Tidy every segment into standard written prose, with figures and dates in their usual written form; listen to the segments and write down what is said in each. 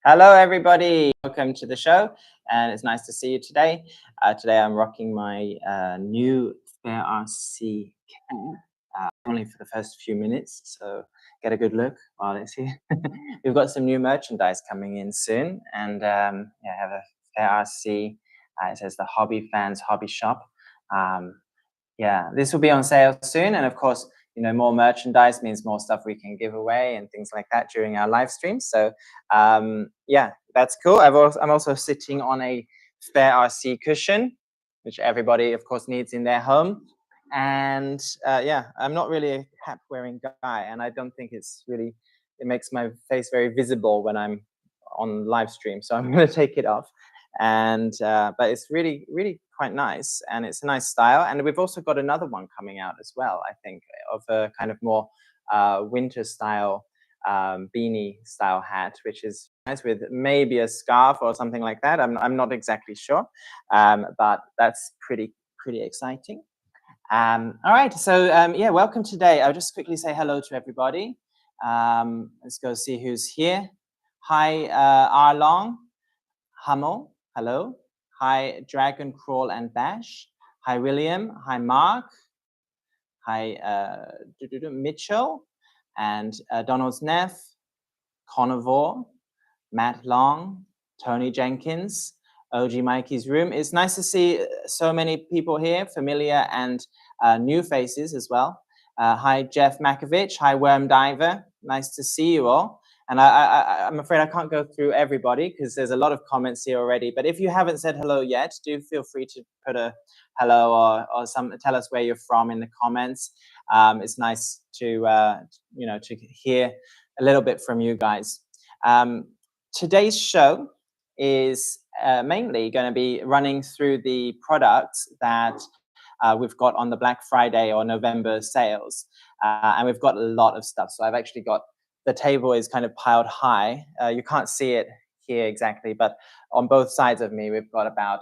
Hello, everybody. Welcome to the show, and it's nice to see you today. Today, I'm rocking my new Spare RC can, only for the first few minutes, so get a good look while it's here. We've got some new merchandise coming in soon, and I have a Spare RC. It says the Hobby Fans Hobby Shop. Um, yeah, this will be on sale soon, and of course, more merchandise means more stuff we can give away and things like that during our live streams. So yeah, that's cool. I'm also sitting on a Spare RC cushion, which everybody of course needs in their home. And yeah, I'm not really a cap wearing guy, and I don't think it makes my face very visible when I'm on live stream, so I'm going to take it off. And but it's really quite nice, and it's a nice style. And we've also got another one coming out as well, I think, of a kind of more winter style beanie style hat, which is nice, with maybe a scarf or something like that. I'm not exactly sure, but that's pretty exciting. All right, so yeah, welcome today. I'll just quickly say hello to everybody. Let's go see who's here. Hi, Arlong, Hummel, hello. Hi, Dragon Crawl and Bash. Hi, William. Hi, Mark. Hi, Mitchell, and Donald's Neff, Carnivore, Matt Long, Tony Jenkins, OG Mikey's Room. It's nice to see so many people here, familiar and new faces as well. Hi, Jeff Makovich. Hi, Worm Diver. Nice to see you all. And I'm afraid I can't go through everybody because there's a lot of comments here already. But if you haven't said hello yet, do feel free to put a hello or tell us where you're from in the comments. It's nice to to hear a little bit from you guys. Today's show is mainly going to be running through the products that we've got on the Black Friday or November sales. And we've got a lot of stuff. So I've actually got, the table is kind of piled high. You can't see it here exactly, but on both sides of me, we've got about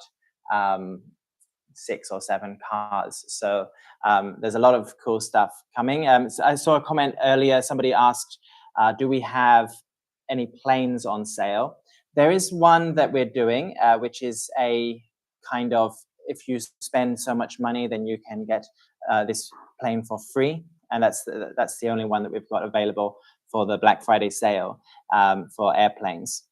6 or 7 cars. So there's a lot of cool stuff coming. So I saw a comment earlier. Somebody asked, do we have any planes on sale? There is one that we're doing, which is a kind of, if you spend so much money, then you can get this plane for free. And that's the only one that we've got available for the Black Friday sale for airplanes.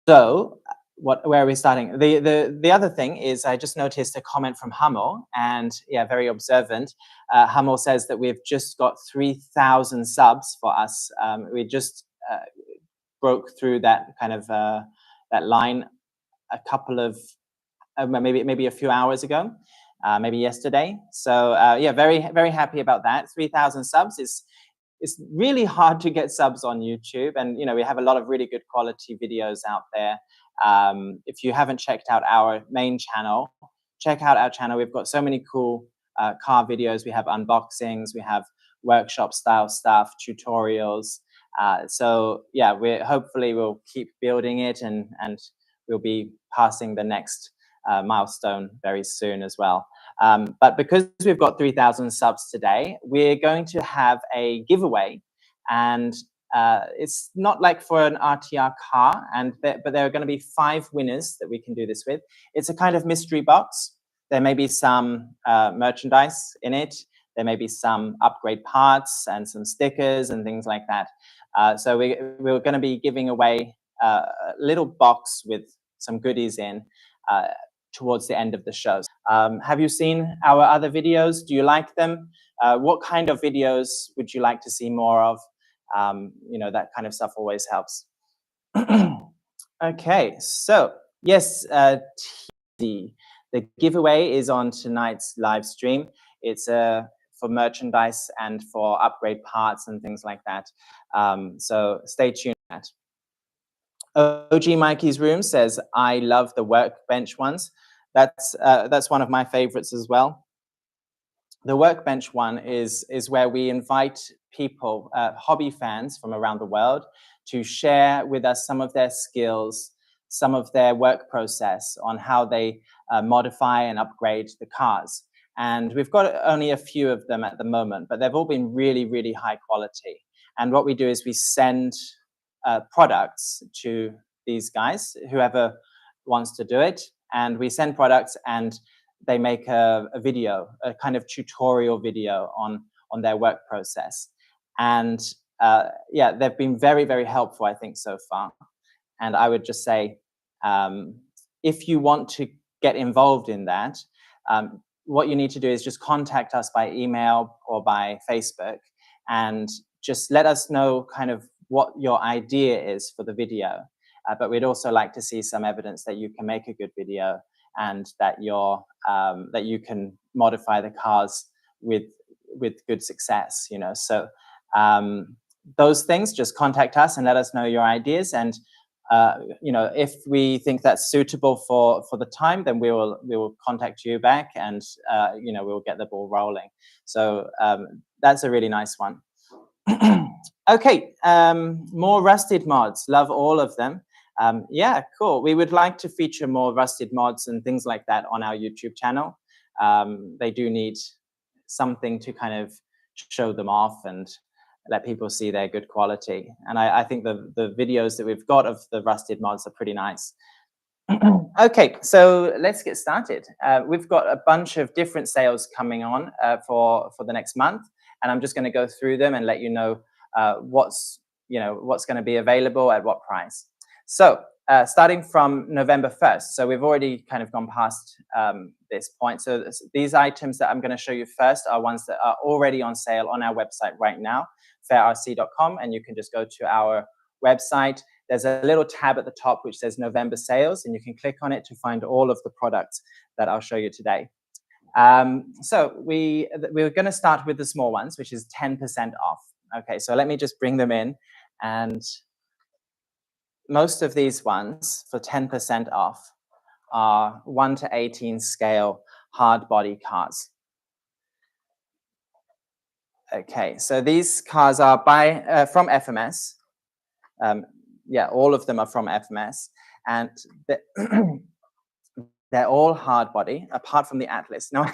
So where are we starting? The other thing is, I just noticed a comment from Hummel, and yeah, very observant. Hummel says that we've just got 3,000 subs for us. We just broke through that kind of that line a couple of maybe a few hours ago, maybe yesterday. So yeah, very happy about that. 3,000 subs is. It's really hard to get subs on YouTube, and we have a lot of really good quality videos out there. If you haven't checked out our main channel, check out our channel. We've got so many cool car videos. We have unboxings, we have workshop style stuff, tutorials. So yeah, hopefully we'll keep building it, and we'll be passing the next milestone very soon as well. But because we've got 3,000 subs today, we're going to have a giveaway, and it's not like for an RTR car, but there are going to be 5 winners that we can do this with. It's a kind of mystery box. There may be some merchandise in it. There may be some upgrade parts and some stickers and things like that. So we're going to be giving away a little box with some goodies in towards the end of the show. Have you seen our other videos? Do you like them? What kind of videos would you like to see more of? That kind of stuff always helps. Okay, so yes, the giveaway is on tonight's live stream. It's for merchandise and for upgrade parts and things like that. So stay tuned for that. OG Mikey's Room says, I love the workbench ones. That's one of my favorites as well. The workbench one is where we invite people, hobby fans from around the world, to share with us some of their skills, some of their work process on how they modify and upgrade the cars. And we've got only a few of them at the moment, but they've all been really high quality. And what we do is we send products to these guys, whoever wants to do it, and we send products, and they make a video, a kind of tutorial video on their work process. And yeah, they've been very, very helpful, I think, so far. And I would just say, if you want to get involved in that, what you need to do is just contact us by email or by Facebook, and just let us know kind of what your idea is for the video. But we'd also like to see some evidence that you can make a good video, and that that you can modify the cars with good success, you know. So those things, just contact us and let us know your ideas. And you know, if we think that's suitable for the time, then we will contact you back, and you know, we'll get the ball rolling. So that's a really nice one. Okay, more rusted mods. Love all of them. Yeah, cool. We would like to feature more rusted mods and things like that on our YouTube channel. They do need something to kind of show them off and let people see their good quality. And I think the videos that we've got of the rusted mods are pretty nice. Okay, so let's get started. We've got a bunch of different sales coming on for the next month, and I'm just going to go through them and let you know what's going to be available at what price. So starting from November 1st, so we've already kind of gone past this point. So these items that I'm going to show you first are ones that are already on sale on our website right now, fairrc.com, and you can just go to our website. There's a little tab at the top which says November sales, and you can click on it to find all of the products that I'll show you today. So we're going to start with the small ones, which is 10% off. Okay, so let me just bring them in. And most of these ones for 10% off are 1 to 18 scale hard body cars. Okay, so these cars are from FMS. Yeah, all of them are from FMS, and they're all hard body, apart from the Atlas. Now,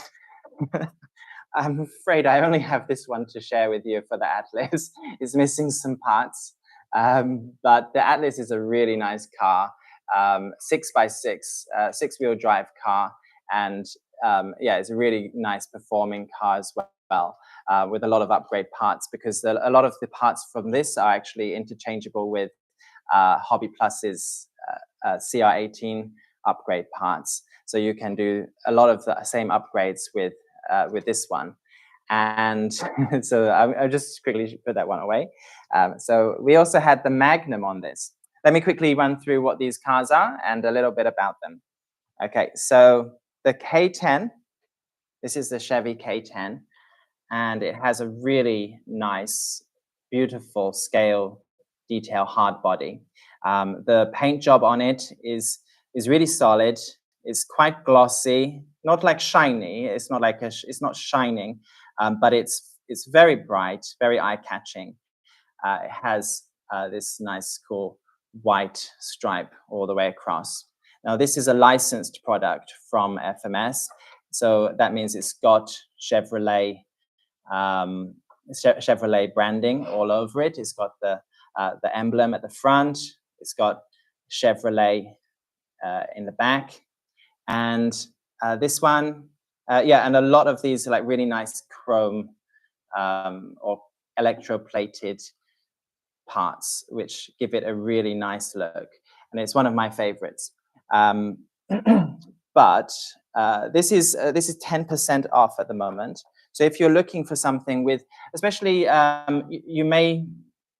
I'm afraid I only have this one to share with you for the Atlas. It's missing some parts, but the Atlas is a really nice car, 6x6, six-wheel drive car, and yeah, it's a really nice performing car as well, with a lot of upgrade parts, because a lot of the parts from this are actually interchangeable with Hobby Plus's CR18 upgrade parts. So you can do a lot of the same upgrades with this one. And so I'll just quickly put that one away. So we also had the Magnum on this. Let me quickly run through what these cars are and a little bit about them. Okay, so the K10, this is the Chevy K10, and it has a really nice, beautiful scale detail hard body. The paint job on it is really solid. It's quite glossy, not like shiny. It's not like it's not shining, but it's very bright, very eye-catching. It has this nice, cool white stripe all the way across. Now, this is a licensed product from FMS, so that means it's got Chevrolet branding all over it. It's got the emblem at the front. It's got Chevrolet in the back, and this one, yeah, and a lot of these are like really nice chrome or electroplated parts, which give it a really nice look, and it's one of my favorites. But this is 10% off at the moment. So if you're looking for something with, especially you may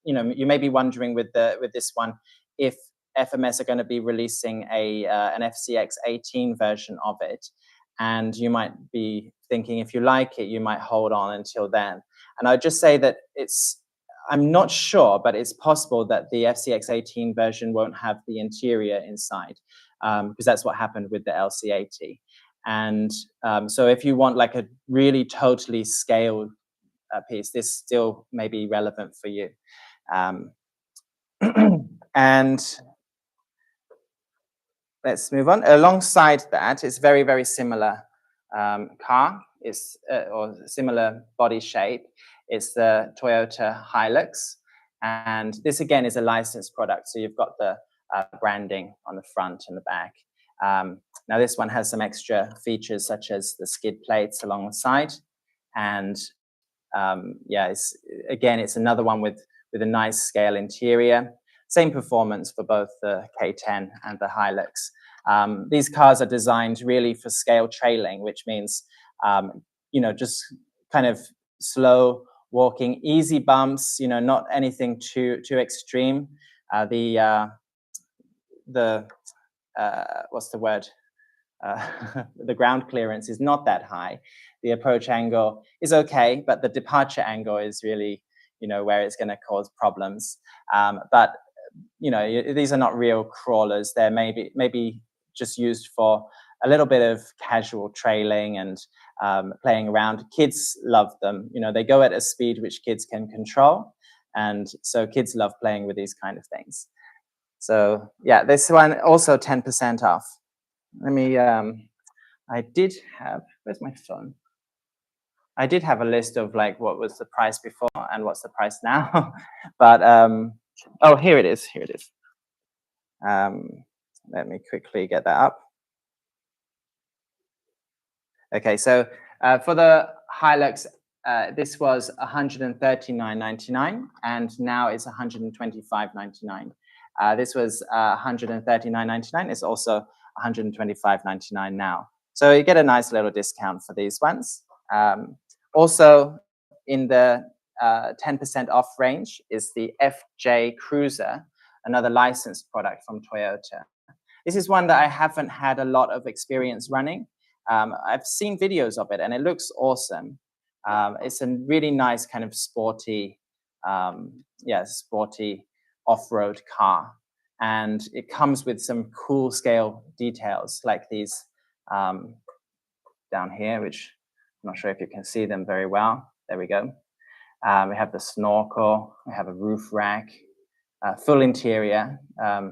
be wondering with this one if FMS are going to be releasing an FCX 18 version of it, and you might be thinking if you like it, you might hold on until then. And I'd just say that I'm not sure, but it's possible that the FCX 18 version won't have the interior inside, because that's what happened with the LC80. And so if you want like a really totally scaled piece, this still may be relevant for you. And let's move on. Alongside that, it's very, very similar car. It's or similar body shape. It's the Toyota Hilux, And this again is a licensed product, so you've got the branding on the front and the back. Now this one has some extra features such as the skid plates along the side, and yeah, it's another one with a nice scale interior. Same performance for both the K10 and the Hilux. These cars are designed really for scale trailing, which means just kind of slow walking, easy bumps. Not anything too extreme. The what's the word? The ground clearance is not that high. The approach angle is okay, but the departure angle is really, where it's going to cause problems. But these are not real crawlers. They're maybe just used for a little bit of casual trailing and playing around. Kids love them. They go at a speed which kids can control, and so kids love playing with these kind of things. So yeah, this one also 10% off. Let me, I did have, where's my phone? I did have a list of like what was the price before and what's the price now. But, oh, here it is. Let me quickly get that up. Okay, so for the Hilux, this was $139.99, and now it's $125.99. This was $139.99. It's also $125.99 now. So you get a nice little discount for these ones. Also, in the 10% off range is the FJ Cruiser, another licensed product from Toyota. This is one that I haven't had a lot of experience running. I've seen videos of it and it looks awesome. It's a really nice kind of sporty, sporty off-road car. And it comes with some cool scale details like these down here, which I'm not sure if you can see them very well. There we go. We have the snorkel, we have a roof rack, full interior.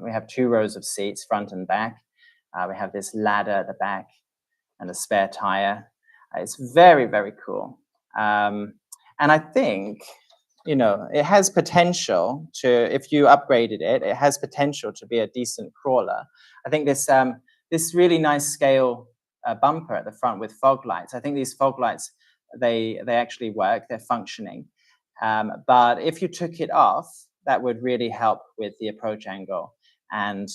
We have 2 rows of seats, front and back. We have this ladder at the back and a spare tire. It's very, very cool. And I think, it has potential to, if you upgraded it, it has potential to be a decent crawler. I think this really nice scale bumper at the front with fog lights. I think these fog lights, they actually work, they're functioning. But if you took it off, that would really help with the approach angle and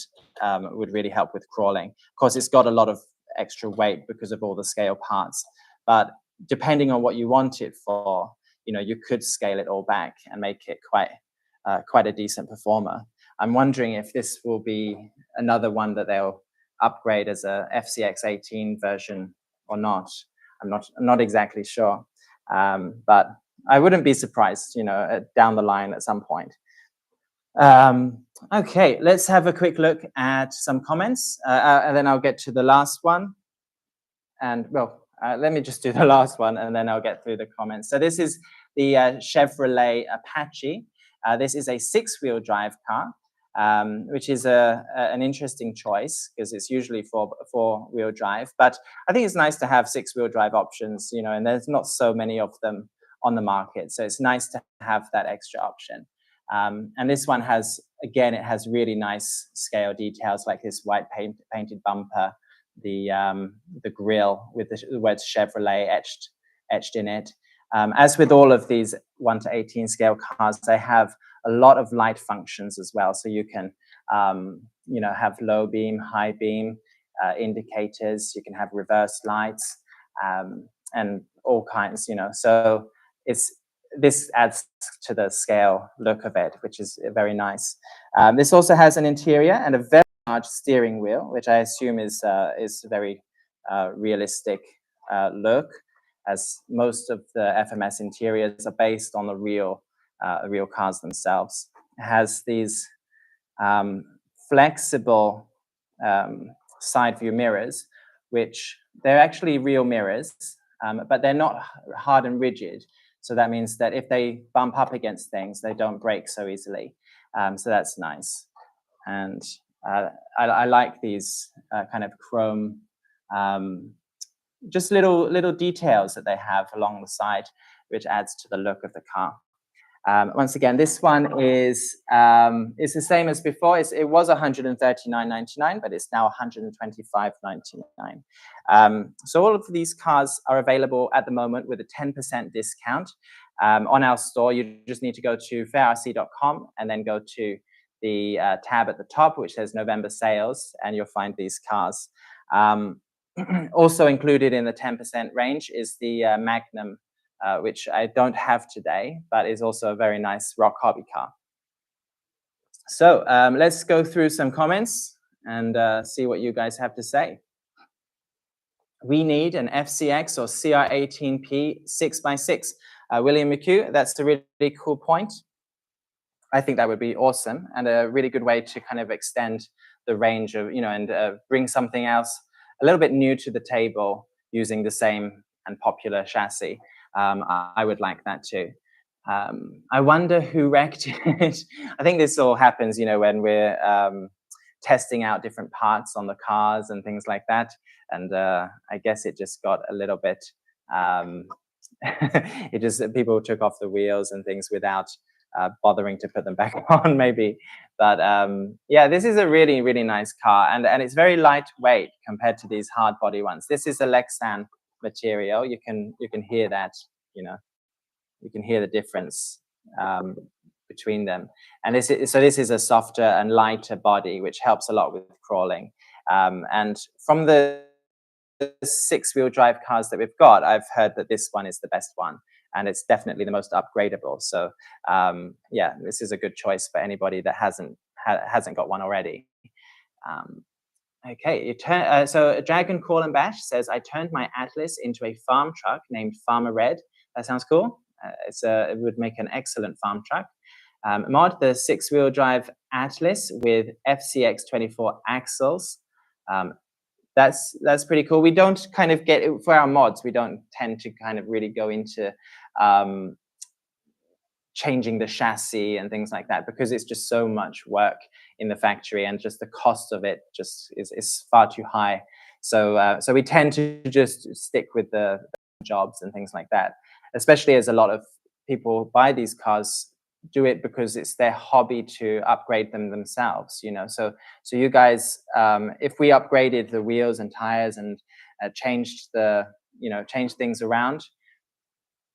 would really help with crawling. Of course, it's got a lot of extra weight because of all the scale parts, but depending on what you want it for, you could scale it all back and make it quite a decent performer. I'm wondering if this will be another one that they'll upgrade as a FCX18 version or not. I'm not exactly sure, but I wouldn't be surprised, down the line at some point. Okay, let's have a quick look at some comments, and then I'll get to the last one. And well, let me just do the last one, and then I'll get through the comments. So this is the Chevrolet Apache. This is a 6-wheel drive car, which is an interesting choice because it's usually for 4-wheel drive. But I think it's nice to have 6-wheel drive options, and there's not so many of them on the market. So it's nice to have that extra option. And this one has, again, it has really nice scale details like this white painted bumper, the grille with the words Chevrolet etched in it. As with all of these 1 to 18 scale cars, they have a lot of light functions as well. So you can, have low beam, high beam indicators. You can have reverse lights and all kinds. So this adds to the scale look of it, which is very nice. This also has an interior and a very large steering wheel, which I assume is very realistic look, as most of the FMS interiors are based on the real cars themselves. It has these flexible side view mirrors, which they're actually real mirrors, but they're not hard and rigid. So that means that if they bump up against things, they don't break so easily. So that's nice. And I like these kind of chrome, just little details that they have along the side, which adds to the look of the car. Once again, this one is the same as before. It was 139.99, but it's now 125.99. So all of these cars are available at the moment with a 10% discount on our store. You just need to go to fairrc.com and then go to the tab at the top, which says November sales, and you'll find these cars. Also included in the 10% range is the Magnum, which I don't have today, but is also a very nice rock hobby car. So let's go through some comments and see what you guys have to say. We need an FCX or CR18P 6x6. William McHugh, that's a really cool point. I think that would be awesome and a really good way to kind of extend the range of, and bring something else a little bit new to the table using the same and popular chassis. I would like that too. I wonder who wrecked it. I think this all happens, when we're testing out different parts on the cars and things like that. And I guess it just got a little bit, people took off the wheels and things without bothering to put them back on, maybe. But yeah, this is a really, really nice car, and it's very lightweight compared to these hard body ones. This is a Lexan material. You can hear that, you can hear the difference between them. And this is a softer and lighter body, which helps a lot with crawling. And from the 6-wheel drive cars that we've got, I've heard that this one is the best one, and it's definitely the most upgradable. So yeah, this is a good choice for anybody that hasn't got one already. Okay, so Dragon Call and Bash says, I turned my Atlas into a farm truck named Farmer Red. That sounds cool. It would make an excellent farm truck. Mod the 6-wheel drive Atlas with FCX 24 axles. That's pretty cool. We don't kind of get, for our mods, we don't tend to kind of really go into changing the chassis and things like that, because it's just so much work in the factory, and just the cost of it just is far too high. So we tend to just stick with the jobs and things like that, especially as a lot of people buy these cars, do it because it's their hobby to upgrade them themselves, so you guys, if we upgraded the wheels and tires and changed things around,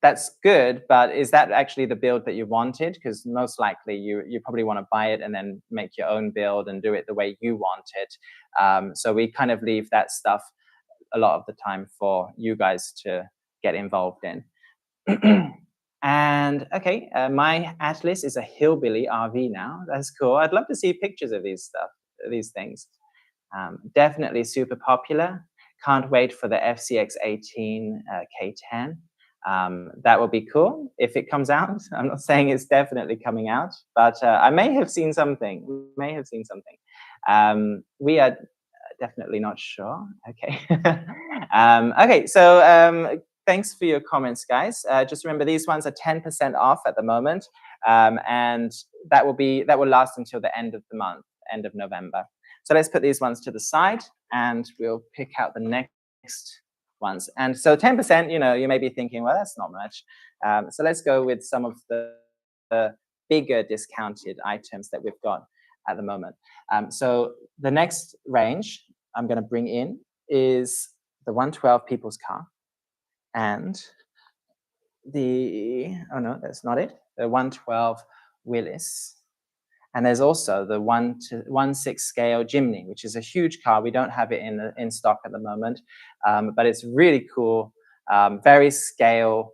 that's good, but is that actually the build that you wanted? Because most likely you probably want to buy it and then make your own build and do it the way you want it. So we kind of leave that stuff a lot of the time for you guys to get involved in. And okay, my Atlas is a hillbilly RV now. That's cool. I'd love to see pictures of these things. Definitely super popular. Can't wait for the FCX 18 K10. That will be cool if it comes out. I'm not saying it's definitely coming out, but I may have seen something. We are definitely not sure. Okay. Okay, so thanks for your comments, guys. Just remember, these ones are 10% off at the moment, and that will last until the end of the month, end of November. So let's put these ones to the side, and we'll pick out the next ones. And so 10%, you may be thinking, well, that's not much. So let's go with some of the bigger discounted items that we've got at the moment. So the next range I'm going to bring in is the 112 People's Car, and oh no, that's not it, the 112 Willis. And there's also the 1/6 scale Jimny, which is a huge car. We don't have it in stock at the moment, but it's really cool, very scale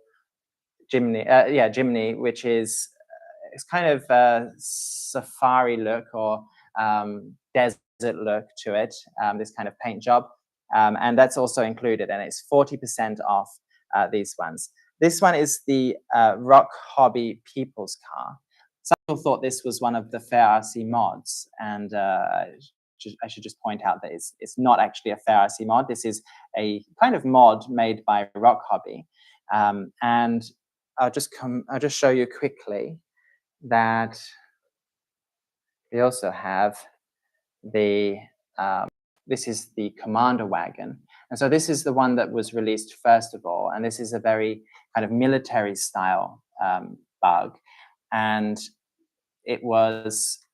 Jimny. Jimny, which is it's kind of a safari look or desert look to it. This kind of paint job, and that's also included, and it's 40% off these ones. This one is the Rock Hobby People's Car. Some people thought this was one of the Fair RC mods, and I should just point out that it's not actually a Fair RC mod. This is a kind of mod made by Rock Hobby, and I'll just show you quickly that we also have the this is the Commander wagon, and so this is the one that was released first of all, and this is a very kind of military style bug. and it was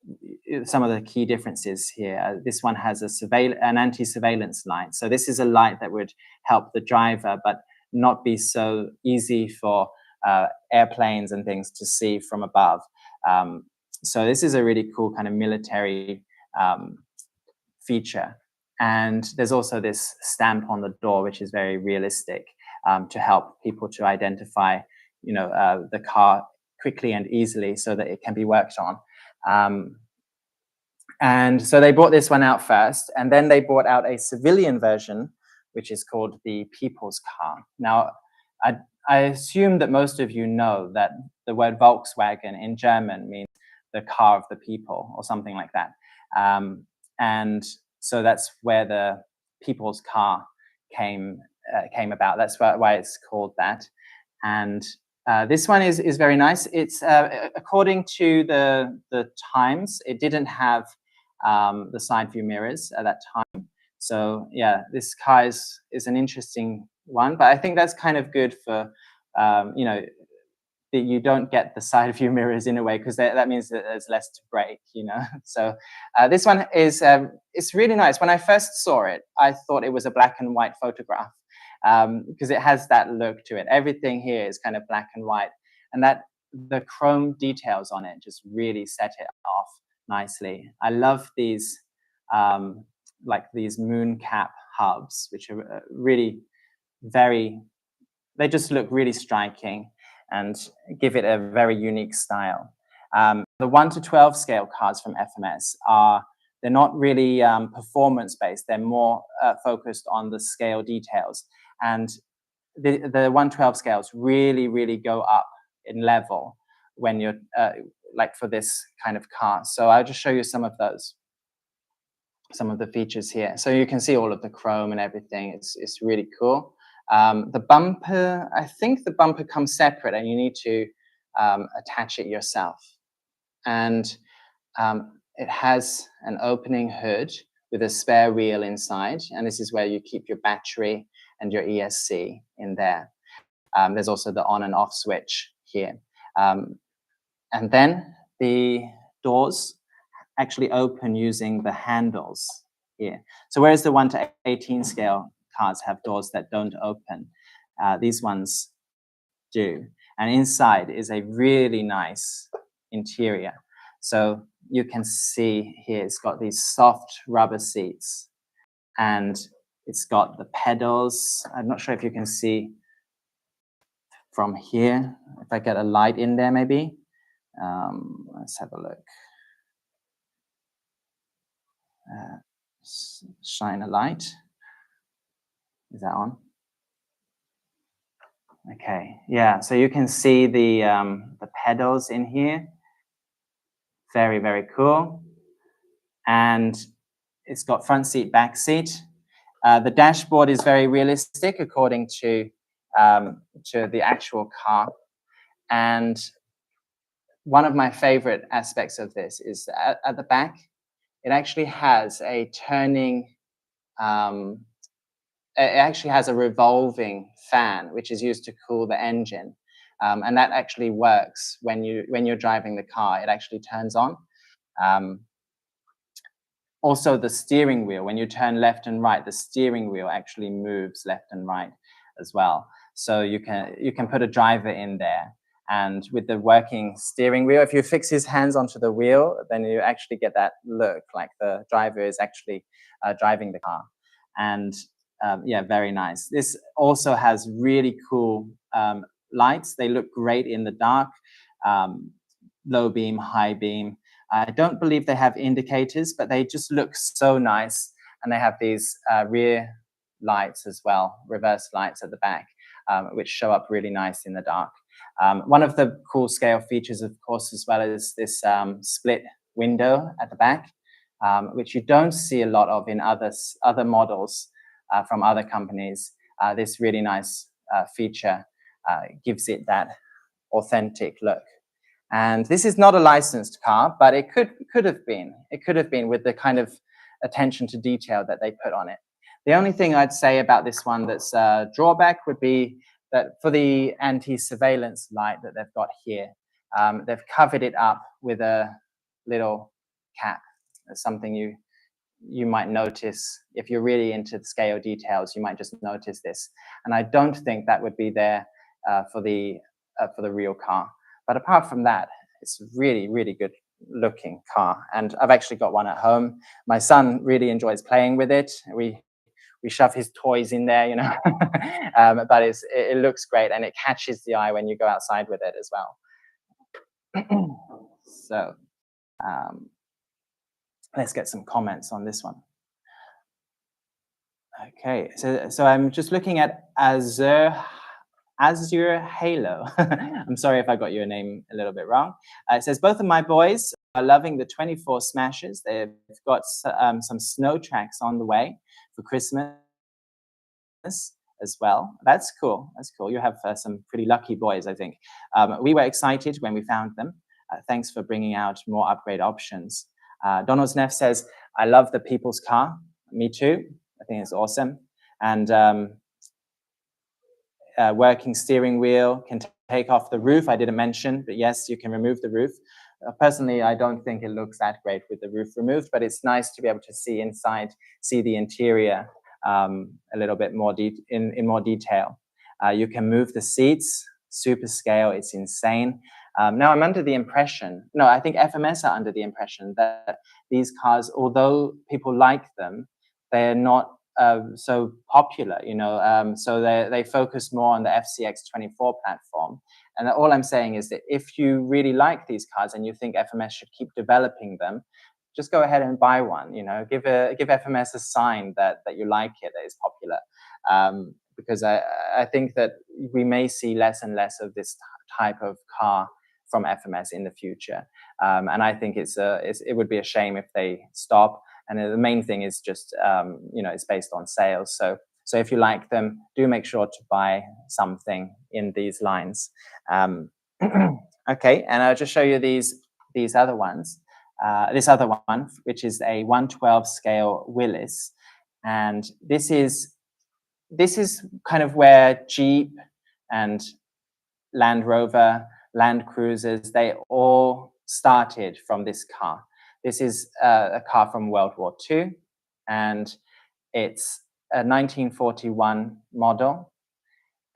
some of the key differences here. This one has an anti-surveillance light. So this is a light that would help the driver, but not be so easy for airplanes and things to see from above. So this is a really cool kind of military feature. And there's also this stamp on the door, which is very realistic, to help people to identify, the car quickly and easily so that it can be worked on. And so they brought this one out first, and then they brought out a civilian version, which is called the People's Car. Now, I assume that most of you know that the word Volkswagen in German means the car of the people or something like that. And so that's where the People's Car came about. That's why it's called that. And this one is very nice. It's according to the Times, it didn't have the side view mirrors at that time. So yeah, this car is an interesting one, but I think that's kind of good for that you don't get the side view mirrors in a way, because that means that there's less to break, So this one is it's really nice. When I first saw it, I thought it was a black and white photograph, because it has that look to it. Everything here is kind of black and white, and that the chrome details on it just really set it off nicely. I love these like these moon cap hubs, which are really they just look really striking and give it a very unique style. The 1 to 12 scale cars from FMS they're not really performance based. They're more focused on the scale details. And the 1/12 scales really, really go up in level when you're like for this kind of car. So I'll just show you some of the features here. So you can see all of the chrome and everything. It's really cool. The bumper, I think the bumper comes separate, and you need to attach it yourself. And it has an opening hood with a spare wheel inside, and this is where you keep your battery and your ESC in there. There's also the on and off switch here. And then the doors actually open using the handles here. So whereas the 1 to 18 scale cars have doors that don't open, these ones do. And inside is a really nice interior. So you can see here it's got these soft rubber seats, and it's got the pedals. I'm not sure if you can see from here, if I get a light in there maybe. Let's have a look. Shine a light. Is that on? Okay, yeah, so you can see the pedals in here. Very, very cool. And it's got front seat, back seat. The dashboard is very realistic according to the actual car. And one of my favorite aspects of this is at the back, it actually has a turning, it actually has a revolving fan, which is used to cool the engine. And that actually works when you're driving the car. It actually turns on. Also, the steering wheel, when you turn left and right, the steering wheel actually moves left and right as well. So you can put a driver in there, and with the working steering wheel, if you fix his hands onto the wheel, then you actually get that look like the driver is actually driving the car. And yeah, very nice. This also has really cool lights. They look great in the dark, low beam, high beam. I don't believe they have indicators, but they just look so nice. And they have these rear lights as well, reverse lights at the back, which show up really nice in the dark. One of the cool scale features, of course, as well, is this split window at the back, which you don't see a lot of in other models from other companies. This really nice feature gives it that authentic look. And this is not a licensed car, but it could have been. It could have been with the kind of attention to detail that they put on it. The only thing I'd say about this one that's a drawback would be that for the anti-surveillance light that they've got here, they've covered it up with a little cap. Something you might notice if you're really into the scale details. You might just notice this, and I don't think that would be there for the real car. But apart from that, it's really, really good looking car, and I've actually got one at home. My son really enjoys playing with it. We shove his toys in there, you know. But it looks great, and it catches the eye when you go outside with it as well. So let's get some comments on this one. Okay, so I'm just looking at Azure Halo. I'm sorry if I got your name a little bit wrong. It says both of my boys are loving the 24 smashes. They've got some snow tracks on the way for Christmas as well. That's cool. That's cool. You have some pretty lucky boys, I think. We were excited when we found them. Thanks for bringing out more upgrade options. Donald's Neff says, I love the people's car. Me too. I think it's awesome. And working steering wheel, can take off the roof. I didn't mention, but yes, you can remove the roof. Personally, I don't think it looks that great with the roof removed, but it's nice to be able to see inside, see the interior a little bit more in more detail. You can move the seats, super scale. It's insane. Now I'm under the impression, no, I think FMS are under the impression that these cars, although people like them, they're not so popular, you know, so they focus more on the FCX24 platform. And all I'm saying is that if you really like these cars and you think FMS should keep developing them, just go ahead and buy one, you know, give FMS a sign that you like it, that it's popular. Because I think that we may see less and less of this type of car from FMS in the future. And I think it would be a shame if they stop. And the main thing is just, you know, it's based on sales. So if you like them, do make sure to buy something in these lines. Okay, and I'll just show you these other ones. This other one, which is a 112 scale Willys. And this is kind of where Jeep and Land Rover, Land Cruisers, they all started from this car. This is a car from World War II, and it's a 1941 model,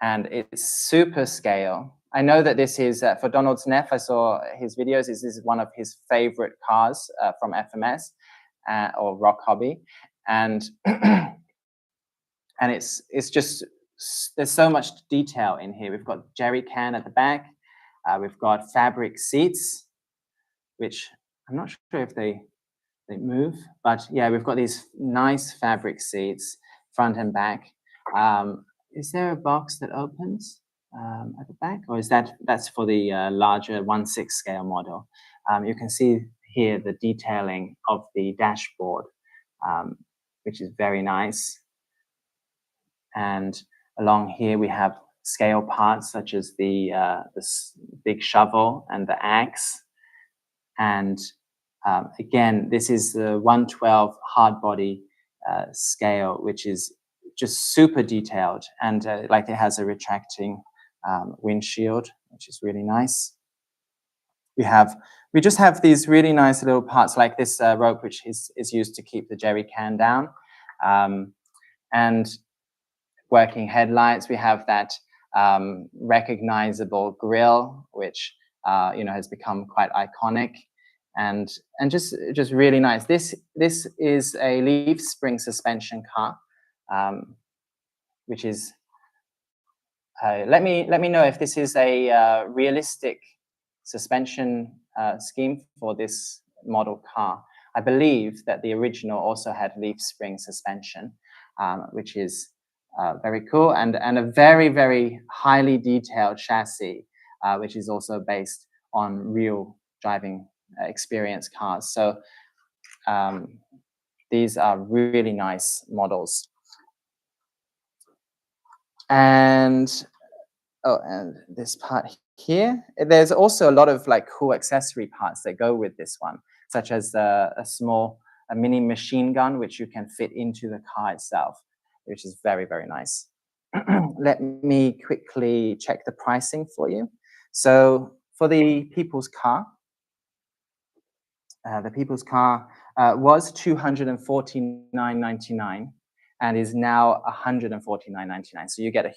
and it's super scale. I know that this is, for Donald's Neff, I saw his videos, this is one of his favorite cars from FMS or Rock Hobby, and and it's just, there's so much detail in here. We've got jerry can at the back, we've got fabric seats, which I'm not sure if they move, but yeah, we've got these nice fabric seats, front and back. Is there a box that opens at the back, or is that's for the larger 1/6 scale model? You can see here the detailing of the dashboard, which is very nice. And along here we have scale parts such as the big shovel and the axe. And again, this is the 112 hard body scale, which is just super detailed, and like it has a retracting windshield, which is really nice. We just have these really nice little parts like this rope, which is used to keep the jerry can down, and working headlights. We have that recognizable grille, which you know, has become quite iconic, and just really nice. This is a leaf spring suspension car, which is let me know if this is a realistic suspension scheme for this model car. I believe that the original also had leaf spring suspension, which is very cool, and a very, very highly detailed chassis, which is also based on real driving experience cars. So these are really nice models. And and this part here, there's also a lot of like cool accessory parts that go with this one, such as a mini machine gun, which you can fit into the car itself, which is very, very nice. Let me quickly check the pricing for you. So For the people's car, was 249.99 and is now 149.99. So you get a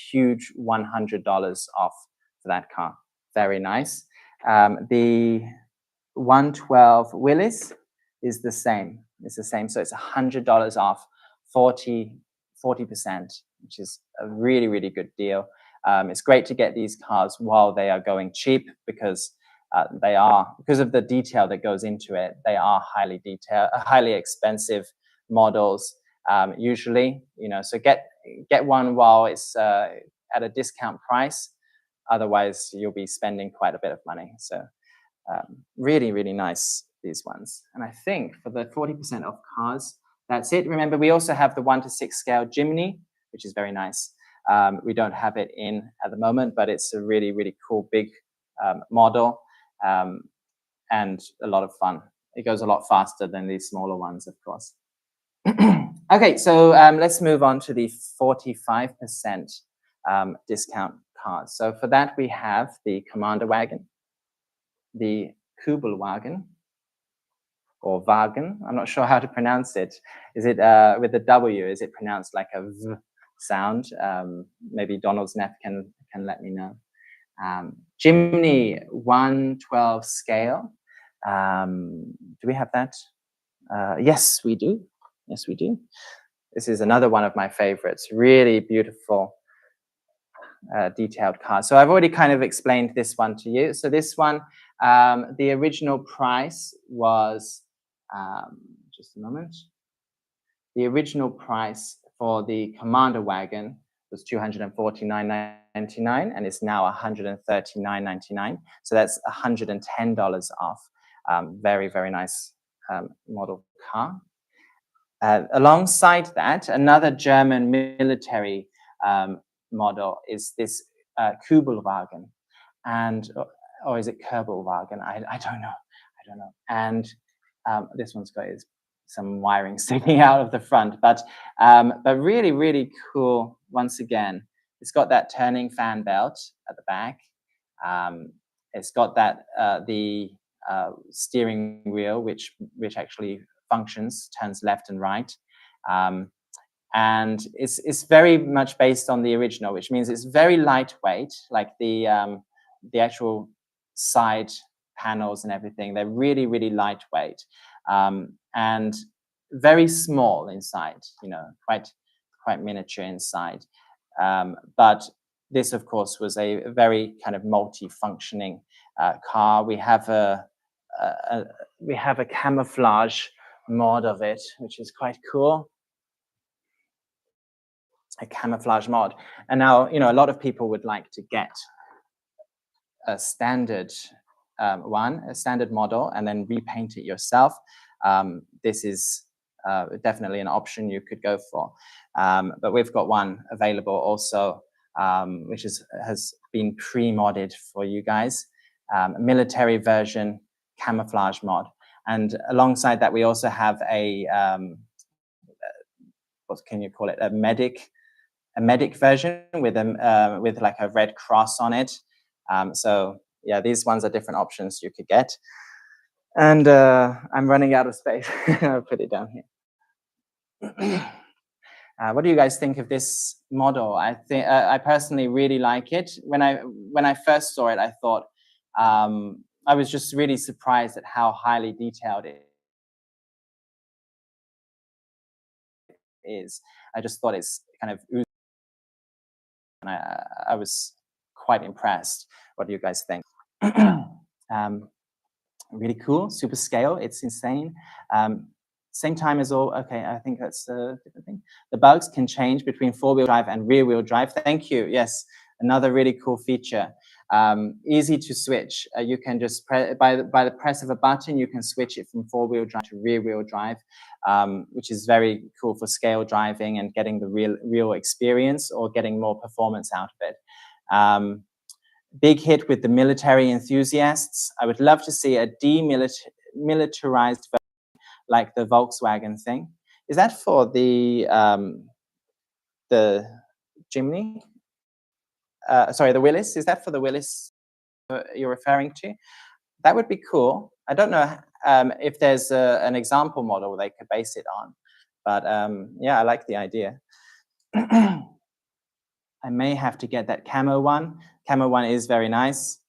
huge $100 off for that car. Very nice. The 112 Willis is the same. It's the same. So it's $100 off, 40%, which is a really, really good deal. It's great to get these cars while they are going cheap because they are, because of the detail that goes into it, they are highly expensive models usually. So get one while it's at a discount price. Otherwise, you'll be spending quite a bit of money. So really, really nice, these ones. And I think for the 40% off cars, that's it. Remember, we also have the 1:6 scale Jimny, which is very nice. We don't have it in at the moment, but it's a really, really cool big model and a lot of fun. It goes a lot faster than these smaller ones, of course. Okay, so let's move on to the 45% discount cars. So for that, we have the Commander wagon, the Kubelwagen, or Wagen. I'm not sure how to pronounce it. Is it with the W? Is it pronounced like a V sound? Maybe Donald's Neff can let me know. Jimny 112 scale. Do we have that? Yes, we do. Yes, we do. This is another one of my favorites. Really beautiful, detailed car. So I've already kind of explained this one to you. So this one, the original price was, just a moment. The original price for the Commander wagon was $249.99 and it's now $139.99. So that's $110 off. Very, very nice model car. Alongside that, another German military model is this Kubelwagen, and or is it Kurbelwagen? I don't know. And this one's got some wiring sticking out of the front, but really, really cool. Once again, it's got that turning fan belt at the back. It's got that the steering wheel, which actually functions, turns left and right. And it's very much based on the original, which means it's very lightweight, like the actual side panels and everything. They're really, really lightweight and very small inside, quite miniature inside. But this, of course, was a very kind of multi-functioning car. We have a camouflage mod of it, which is quite cool. A camouflage mod. And now, a lot of people would like to get a standard a standard model, and then repaint it yourself. This is definitely an option you could go for. But we've got one available also, which has been pre-modded for you guys. Military version camouflage mod. And alongside that, we also have a, what can you call it? A medic version with like a red cross on it. So yeah, these ones are different options you could get. And I'm running out of space. I'll put it down here. What do you guys think of this model? I think I personally really like it. When I first saw it, I thought I was just really surprised at how highly detailed it is. I just thought it's kind of oozing, and I was quite impressed. What do you guys think? Really cool, super scale. It's insane. Same time as all. Okay, I think that's a different thing. The bugs can change between 4-wheel drive and rear-wheel drive. Thank you. Yes, another really cool feature. Easy to switch. You can just by the press of a button, you can switch it from 4-wheel drive to rear-wheel drive, which is very cool for scale driving and getting the real experience or getting more performance out of it. Big hit with the military enthusiasts. I would love to see a demilitarized version like the Volkswagen thing. Is that for the Jimny? Sorry, the Willis. Is that for the Willis you're referring to. That would be cool. I don't know if there's an example model they could base it on, but yeah, I like the idea. I may have to get that camo one. Camo one is very nice.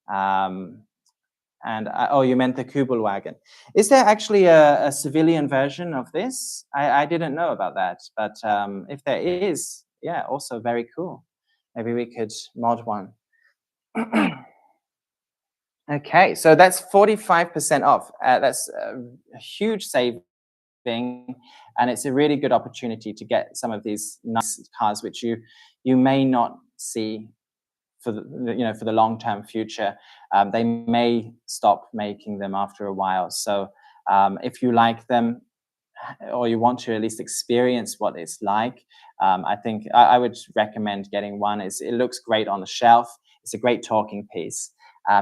And oh, you meant the Kubelwagen. Is there actually a civilian version of this? I didn't know about that, but if there is, yeah, also very cool. Maybe we could mod one. Okay, so that's 45% off. That's a huge saving, and it's a really good opportunity to get some of these nice cars, which you may not see for the for the long-term future. They may stop making them after a while. So if you like them, or you want to at least experience what it's like, I think I would recommend getting one. It looks great on the shelf. It's a great talking piece.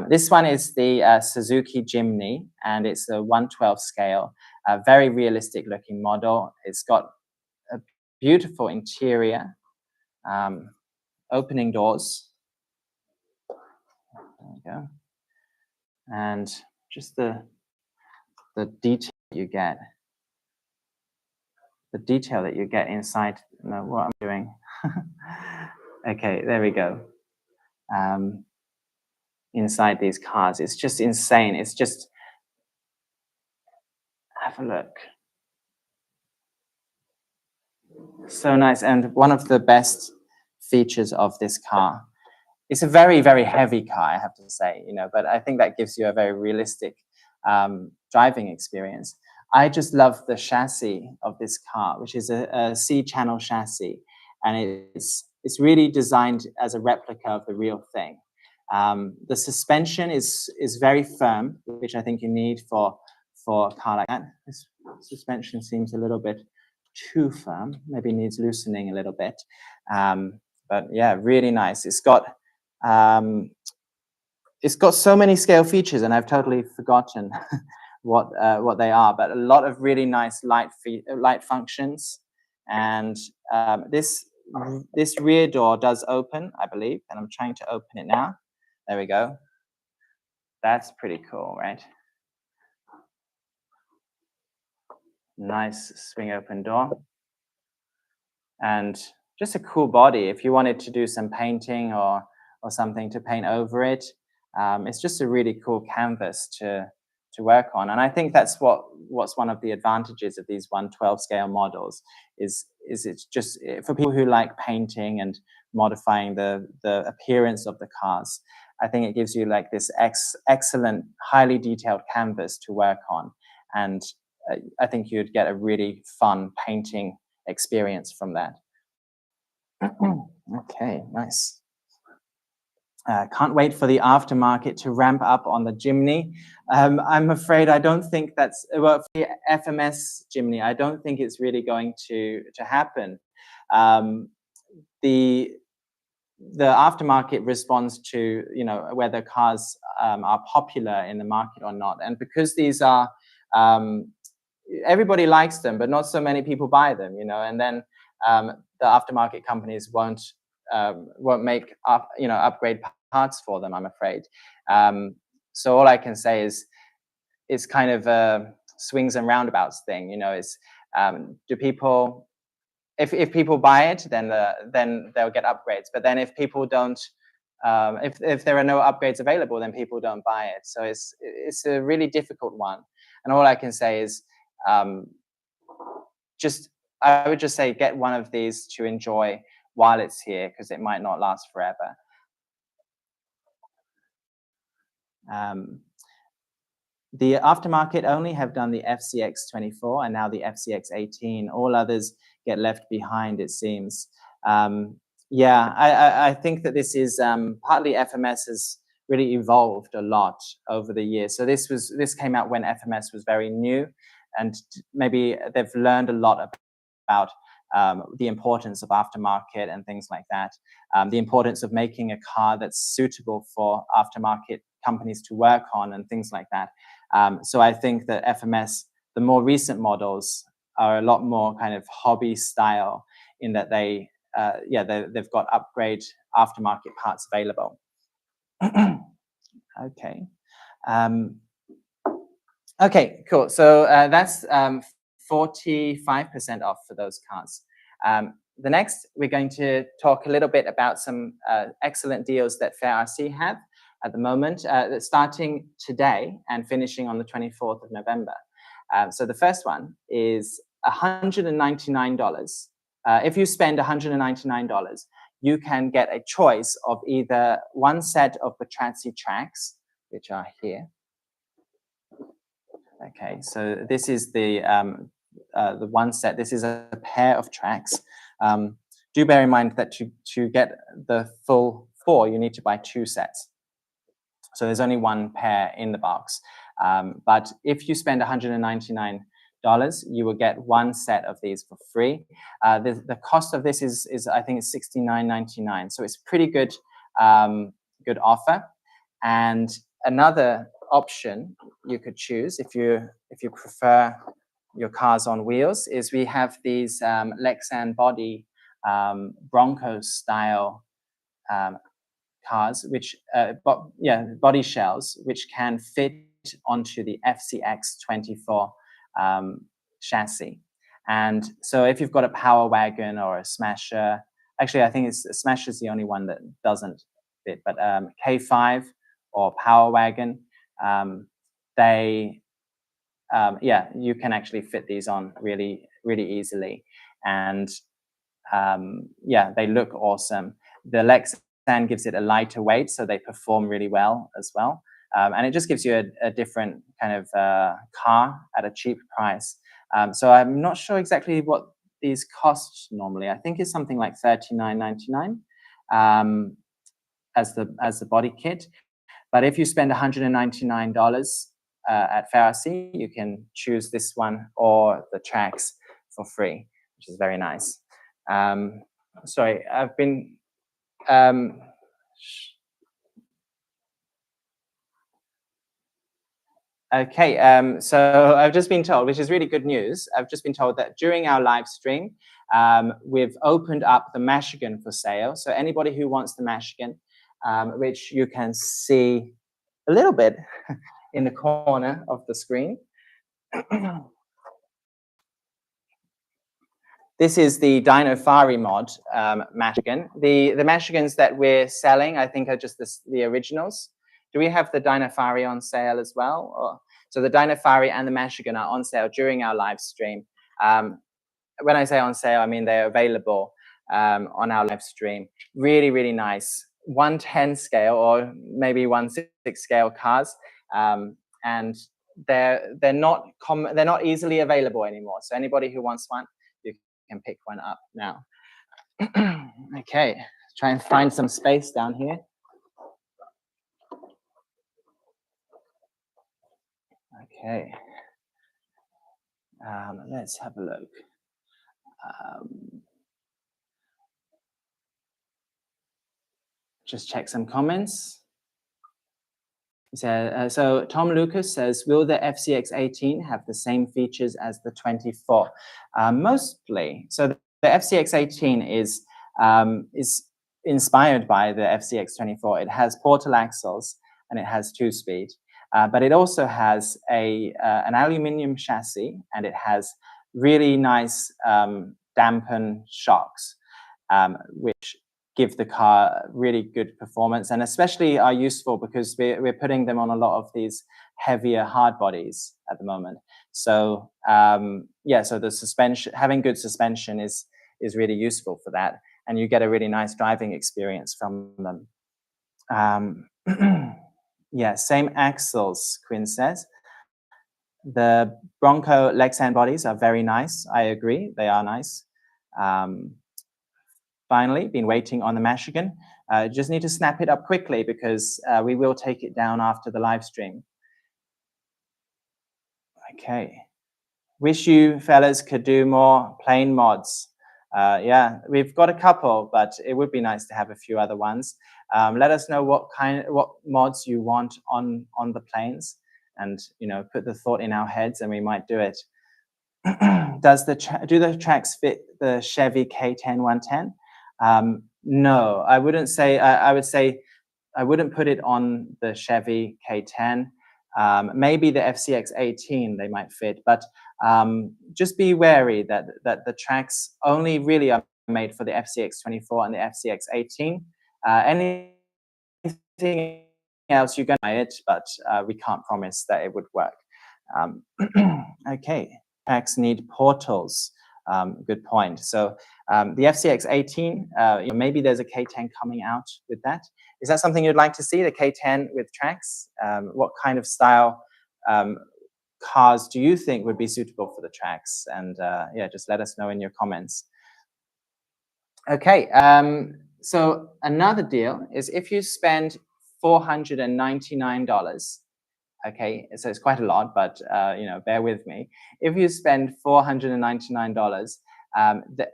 This one is the Suzuki Jimny, and it's a 1/12 scale, a very realistic looking model. It's got a beautiful interior, opening doors. There we go. And just the detail you get. The detail that you get inside, what I'm doing. Okay, there we go. Inside these cars, it's just insane. It's just, have a look. So nice. And one of the best features of this car, it's a very, very heavy car, I have to say, but I think that gives you a very realistic driving experience. I just love the chassis of this car, which is a C-channel chassis, and it's really designed as a replica of the real thing. The suspension is very firm, which I think you need for a car like that. This suspension seems a little bit too firm, maybe needs loosening a little bit. But yeah, really nice. It's got so many scale features, and I've totally forgotten what they are. But a lot of really nice light functions, and this rear door does open, I believe, and I'm trying to open it now. There we go. That's pretty cool, right? Nice swing open door. And just a cool body. If you wanted to do some painting or something to paint over it, it's just a really cool canvas to work on. And I think that's what's one of the advantages of these 1/12 scale models is it's just for people who like painting and modifying the appearance of the cars. I think it gives you like this excellent, highly detailed canvas to work on. And I think you'd get a really fun painting experience from that. Okay, nice. Can't wait for the aftermarket to ramp up on the Jimny. I'm afraid I don't think that's, well, for the FMS Jimny, I don't think it's really going to happen. The aftermarket responds to whether cars are popular in the market or not, and because these are everybody likes them, but not so many people buy them, and then the aftermarket companies won't make upgrade parts for them, I'm afraid. So all I can say is it's kind of a swings and roundabouts thing. Is do people, if people buy it, then they'll get upgrades. But then if people don't, if there are no upgrades available, then people don't buy it. So it's a really difficult one. And all I can say is I would just say get one of these to enjoy while it's here, because it might not last forever. The aftermarket only have done the FCX24 and now the FCX18. All others get left behind, it seems. Yeah, I think that this is partly FMS has really evolved a lot over the years. So this came out when FMS was very new, and maybe they've learned a lot about the importance of aftermarket and things like that. The importance of making a car that's suitable for aftermarket companies to work on and things like that. So I think that FMS, the more recent models, are a lot more kind of hobby style in that they've got upgrade aftermarket parts available. Okay. Um, okay, cool. So that's 45% off for those cars. The next, we're going to talk a little bit about some excellent deals that Fair RC have at the moment, that's starting today and finishing on the 24th of November. So the first one is $199. If you spend $199, you can get a choice of either one set of Batrazzi tracks, which are here. Okay, so this is the one set. This is a pair of tracks. Do bear in mind that to get the full 4, you need to buy 2 sets. So there's only one pair in the box. But if you spend $199, you will get 1 set of these for free. The cost of this is I think it's $69.99. So it's pretty good, good offer. And another option you could choose if you prefer your cars on wheels is we have these Lexan body Bronco style cars, which body shells, which can fit onto the FCX 24 chassis. And so if you've got a Power Wagon or a Smasher, actually I think Smasher is the only one that doesn't fit, but K5 or Power Wagon, you can actually fit these on really, really easily. And they look awesome. The Lexan gives it a lighter weight, so they perform really well as well. And it just gives you a different kind of car at a cheap price. So I'm not sure exactly what these cost normally. I think it's something like $39.99 as the body kit. But if you spend $199 at Fair RC, you can choose this one or the tracks for free, which is very nice. Sorry, I've been okay, so I've just been told, which is really good news, I've just been told that during our live stream, we've opened up the Michigan for sale. So anybody who wants the Michigan, which you can see a little bit in the corner of the screen. This is the Dinofari mod Michigan. The Michigans that we're selling, I think, are just the originals. Do we have the Dinofari on sale as well? So the Dinofari and the Michigan are on sale during our live stream. When I say on sale, I mean they're available on our live stream. Really, really nice 110 scale or maybe 1/6 scale cars, and they're not easily available anymore. So anybody who wants one, you can pick one up now. Okay, try and find some space down here. Okay, let's have a look. Just check some comments. So Tom Lucas says, will the FCX 18 have the same features as the 24? Mostly. So the FCX 18 is inspired by the FCX 24. It has portal axles and it has 2-speed, but it also has an aluminium chassis, and it has really nice dampen shocks, which give the car really good performance, and especially are useful because we're putting them on a lot of these heavier hard bodies at the moment. So so the suspension, having good suspension is really useful for that, and you get a really nice driving experience from them. Yeah, same axles, Quinn says. The Bronco Lexan bodies are very nice. I agree, they are nice. Finally, been waiting on the Michigan. Just need to snap it up quickly because we will take it down after the live stream. Okay. Wish you fellas could do more plane mods. Yeah, we've got a couple, but it would be nice to have a few other ones. Let us know what mods you want on the planes, and put the thought in our heads, and we might do it. Do the tracks fit the Chevy K10 110? No, I wouldn't say. I would say I wouldn't put it on the Chevy K10. Maybe the FCX 18 they might fit, but just be wary that the tracks only really are made for the FCX 24 and the FCX 18. Anything else you can buy it, but we can't promise that it would work. Okay, tracks need portals. Good point. So the FCX 18, maybe there's a K10 coming out with that. Is that something you'd like to see, the K10 with tracks? What kind of style cars do you think would be suitable for the tracks? And yeah, just let us know in your comments. Okay, so another deal is if you spend $499, okay, so it's quite a lot, but bear with me. If you spend $499,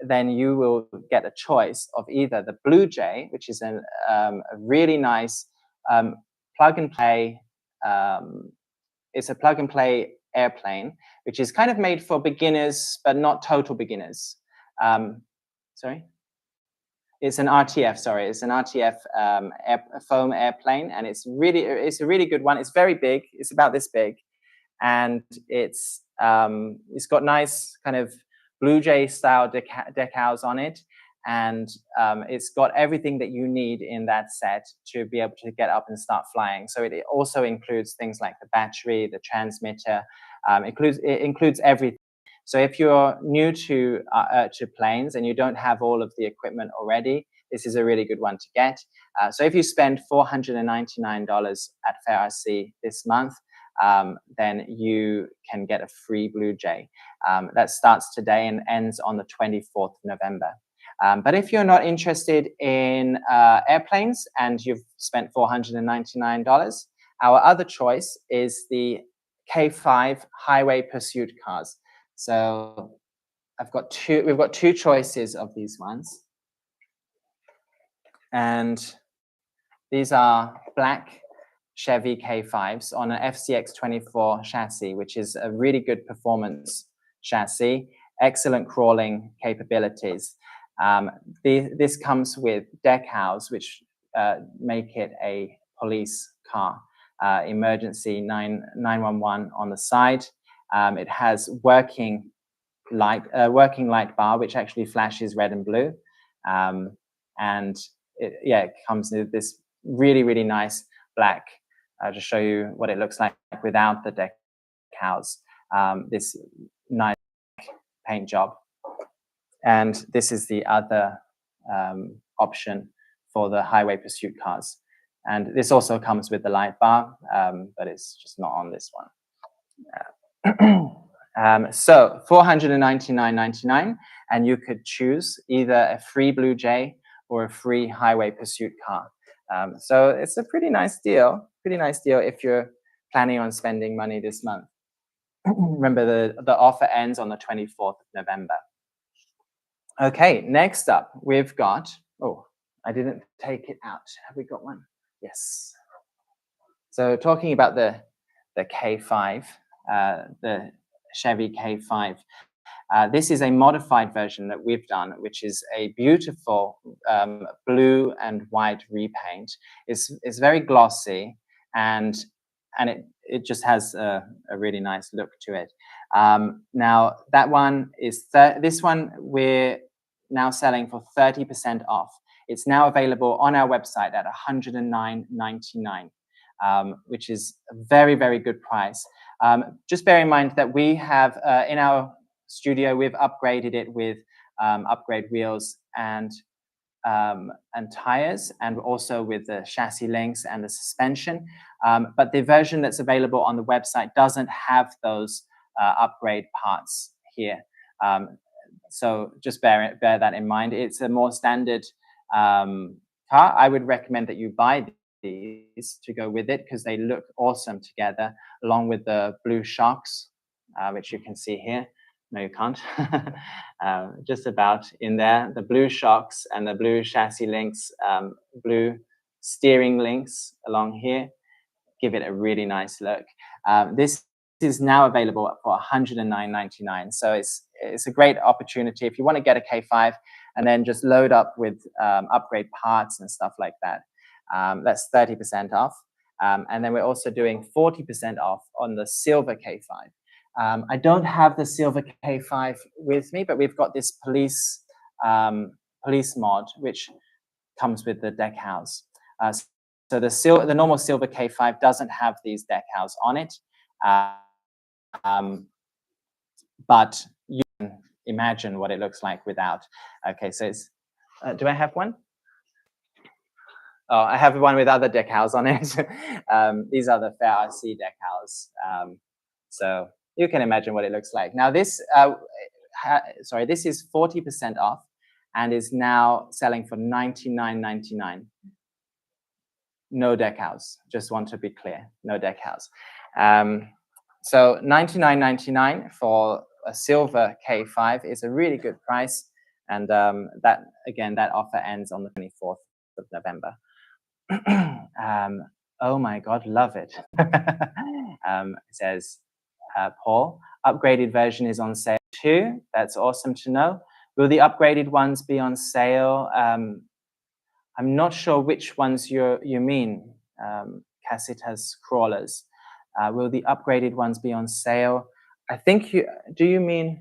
then you will get a choice of either the Blue Jay, which is a really nice plug and play. It's a plug and play airplane, which is kind of made for beginners, but not total beginners. Sorry. It's an RTF, sorry. It's an RTF foam airplane, and it's a really good one. It's very big. It's about this big, and it's got nice kind of Blue Jay style decals on it, and it's got everything that you need in that set to be able to get up and start flying. So it also includes things like the battery, the transmitter. It includes everything. So if you're new to planes and you don't have all of the equipment already, this is a really good one to get. So if you spend $499 at Fair RC this month, then you can get a free Blue Jay. That starts today and ends on the 24th of November. But if you're not interested in airplanes and you've spent $499, our other choice is the K5 highway pursuit cars. So we've got two choices of these ones. And these are black Chevy K5s on an FCX 24 chassis, which is a really good performance chassis, excellent crawling capabilities. This comes with decals, which make it a police car, emergency 911 on the side. It has working light bar, which actually flashes red and blue, and it comes with this really, really nice black. I'll just show you what it looks like without the decals. This nice paint job, and this is the other option for the highway pursuit cars. And this also comes with the light bar, but it's just not on this one. So $499.99, and you could choose either a free Blue Jay or a free highway pursuit car. So it's a pretty nice deal if you're planning on spending money this month. Remember, the offer ends on the 24th of November. Okay, next up we've got, oh, I didn't take it out. Have we got one? Yes. So talking about the K5, the Chevy K5. This is a modified version that we've done, which is a beautiful blue and white repaint. It's very glossy, and it just has a really nice look to it. Now that one is this one we're now selling for 30% off. It's now available on our website at $109.99, which is a very, very good price. Just bear in mind that we have in our studio, we've upgraded it with upgrade wheels and tires, and also with the chassis links and the suspension. But the version that's available on the website doesn't have those upgrade parts here. So just bear that in mind. It's a more standard car. I would recommend that you buy these to go with it because they look awesome together, along with the blue shocks, which you can see here. No, you can't. Just about in there, the blue shocks and the blue chassis links, blue steering links along here, give it a really nice look. This is now available for $109.99. So it's a great opportunity if you want to get a K5 and then just load up with upgrade parts and stuff like that. That's 30% off. And then we're also doing 40% off on the silver K5. I don't have the silver K5 with me, but we've got this police mod, which comes with the decals. So the normal silver K5 doesn't have these decals on it, but you can imagine what it looks like without. Okay, so it's, do I have one? Oh, I have one with other decals on it. These are the Fair RC decals. So you can imagine what it looks like. Now this, this is 40% off and is now selling for $99.99. No decals, just want to be clear, no decals. So $99.99 for a silver K5 is a really good price. And that offer ends on the 24th of November. Oh my God, love it. It says, Paul, upgraded version is on sale too. That's awesome to know. Will the upgraded ones be on sale? I'm not sure which ones you mean, Casitas crawlers. Will the upgraded ones be on sale? I think do you mean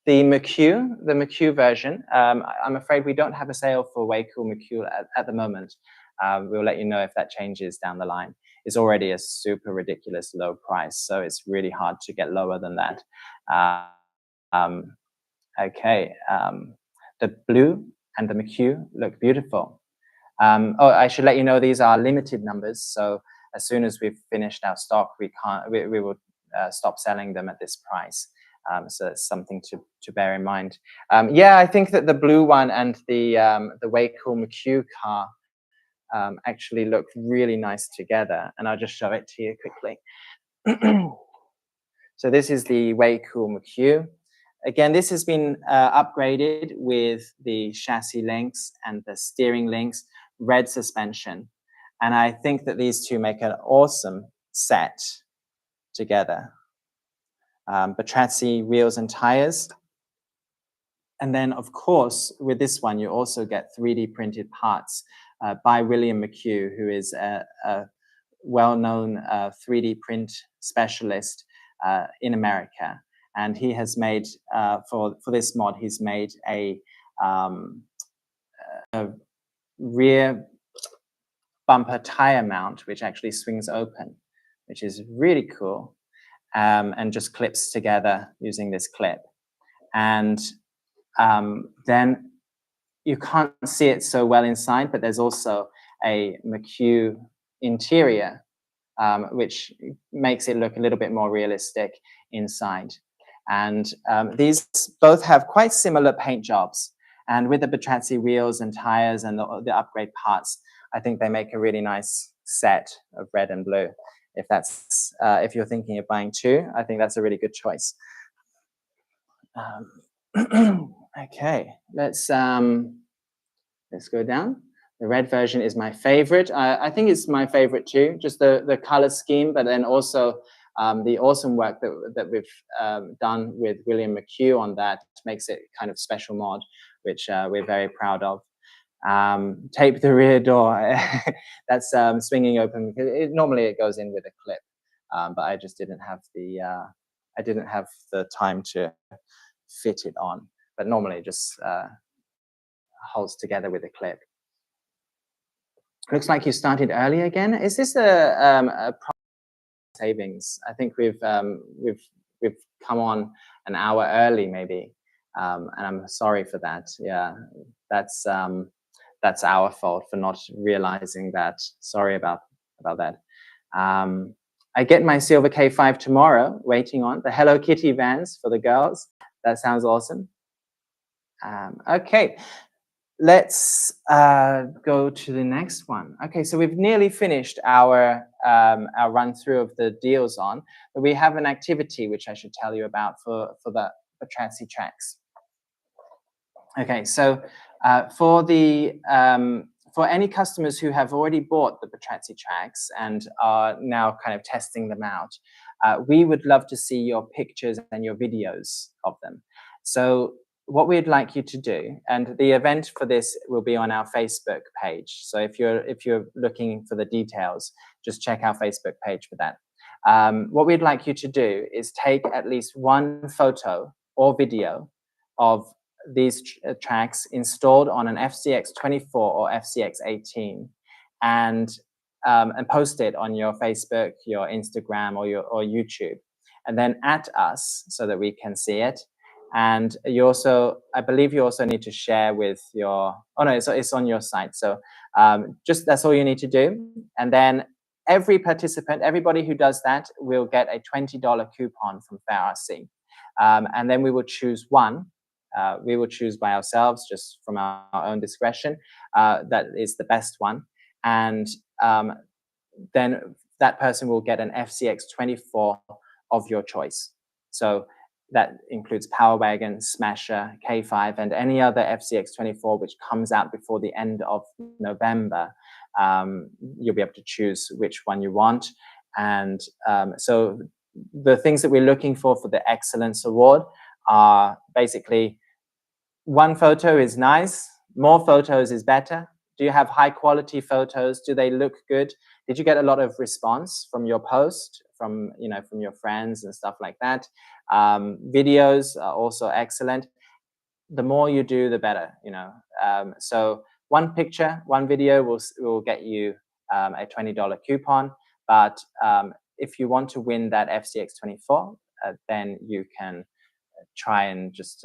the McHugh version? I'm afraid we don't have a sale for Way Cool McHugh at the moment. We'll let you know if that changes down the line. It's already a super ridiculous low price, so it's really hard to get lower than that. Okay, the blue and the McHugh look beautiful. Oh, I should let you know these are limited numbers, so as soon as we've finished our stock, we will stop selling them at this price. So it's something to bear in mind. Yeah, I think that the blue one and the Way Cool McHugh car actually look really nice together, and I'll just show it to you quickly. So this is the Way Cool McHugh. Again, this has been upgraded with the chassis links and the steering links, red suspension. And I think that these two make an awesome set together. Batrazzi wheels and tires. And then, of course, with this one, you also get 3D printed parts by William McHugh, who is a well-known 3D print specialist in America. And he has made, for this mod, he's made a rear bumper tire mount, which actually swings open, which is really cool, and just clips together using this clip. And then you can't see it so well inside, but there's also a McHugh interior, which makes it look a little bit more realistic inside. And these both have quite similar paint jobs. And with the Batrazzi wheels and tires and the upgrade parts, I think they make a really nice set of red and blue. If that's if you're thinking of buying two, I think that's a really good choice. Okay, let's go down. The red version is my favorite. I think it's my favorite too, just the color scheme, but then also the awesome work that we've done with William McHugh on that makes it kind of special mod, which we're very proud of. Tape the rear door. That's swinging open because normally it goes in with a clip, but I just didn't have the time to fit it on. But normally it just holds together with a clip. Looks like you started early again. Is this a savings? I think we've come on an hour early maybe, and I'm sorry for that. Yeah, that's our fault for not realizing that. Sorry about that. I get my silver K5 tomorrow, waiting on the Hello Kitty vans for the girls. That sounds awesome. Okay, let's go to the next one. Okay, so we've nearly finished our run through of the deals on, but we have an activity which I should tell you about for the Batrazzi tracks. Okay, so for any customers who have already bought the Batrazzi tracks and are now kind of testing them out, we would love to see your pictures and your videos of them. So what we'd like you to do, and the event for this will be on our Facebook page. So if you're looking for the details, just check our Facebook page for that. What we'd like you to do is take at least one photo or video of these tracks installed on an FCX24 or FCX18, and post it on your Facebook, your Instagram, or YouTube, and then at us so that we can see it. And you also, I believe you also need to share with your, oh no, it's on your site. So just that's all you need to do. And then every participant, everybody who does that will get a $20 coupon from FairRC. And then we will choose one. We will choose by ourselves, just from our own discretion. That is the best one. And then that person will get an FCX24 of your choice. So that includes Power Wagon, Smasher, K5, and any other FCX24 which comes out before the end of November. You'll be able to choose which one you want. And so the things that we're looking for the Excellence Award are basically, one photo is nice, more photos is better. Do you have high quality photos? Do they look good? Did you get a lot of response from your post, from your friends and stuff like that? Videos are also excellent. The more you do, the better. So one picture, one video will get you a $20 coupon. But if you want to win that FCX24, then you can try and just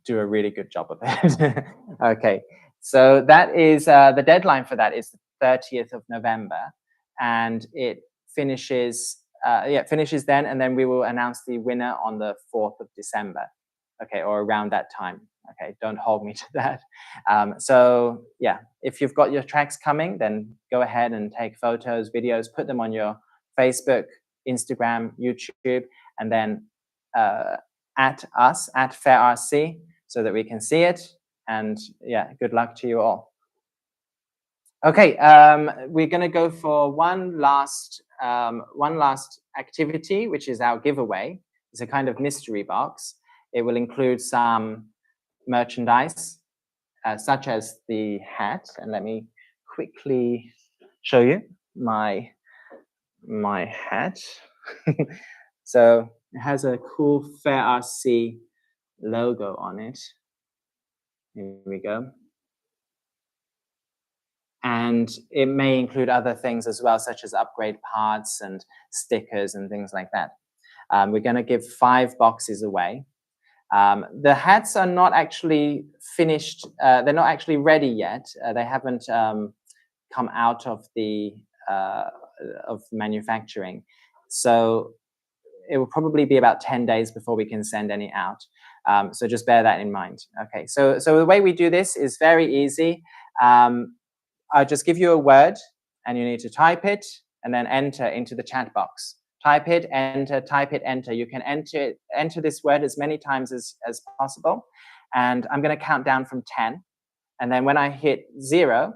do a really good job of it. Okay, so that is the deadline for that is the 30th of November, and it finishes finishes then, and then we will announce the winner on the 4th of December. Okay, or around that time. Okay, don't hold me to that. So yeah, if you've got your tracks coming, then go ahead and take photos, videos, put them on your Facebook, Instagram, YouTube, and then at us, at FairRC, so that we can see it. And yeah, good luck to you all. Okay, we're going to go for one last activity, which is our giveaway. It's a kind of mystery box. It will include some merchandise, such as the hat. And let me quickly show you my hat. So it has a cool FairRC logo on it. Here we go. And it may include other things as well, such as upgrade parts and stickers and things like that. We're going to give 5 boxes away. The hats are not actually finished. They're not actually ready yet. They haven't come out of the of manufacturing. So it will probably be about 10 days before we can send any out. So just bear that in mind. Okay, so the way we do this is very easy. I'll just give you a word, and you need to type it and then enter into the chat box. Type it, enter, type it, enter. You can enter this word as many times as possible. And I'm going to count down from 10. And then when I hit 0,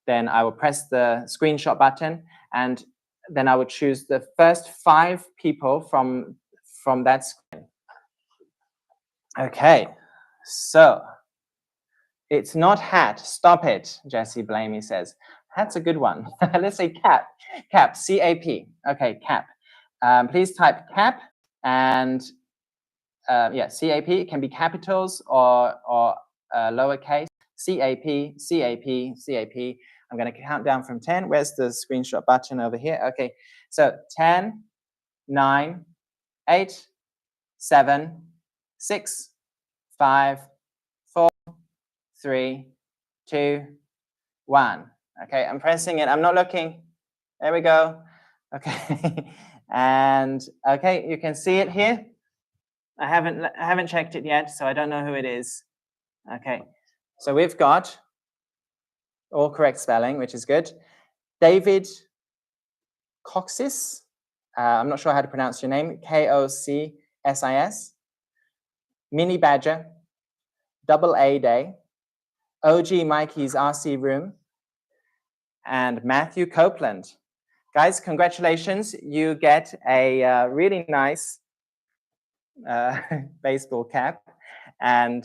then I will press the screenshot button, and then I will choose the first 5 people from that screen. Okay, so it's not hat. Stop it, Jesse Blamey says. Hat's a good one. Let's say cap. Cap, C-A-P. Okay, cap. Please type cap, and yeah, C-A-P. It can be capitals or lowercase. C-A-P, C-A-P, C-A-P. I'm going to count down from 10. Where's the screenshot button over here? Okay, so 10, 9, 8, 7, 6, 5, 4, 3, 2, 1. Okay, I'm pressing it. I'm not looking. There we go. Okay, and okay, you can see it here. I haven't checked it yet, so I don't know who it is. Okay, so we've got all correct spelling, which is good. David Coxis. I'm not sure how to pronounce your name. K-O-C-S-I-S. Mini Badger. Double A Day. OG Mikey's RC Room. And Matthew Copeland. Guys, congratulations. You get a really nice baseball cap. and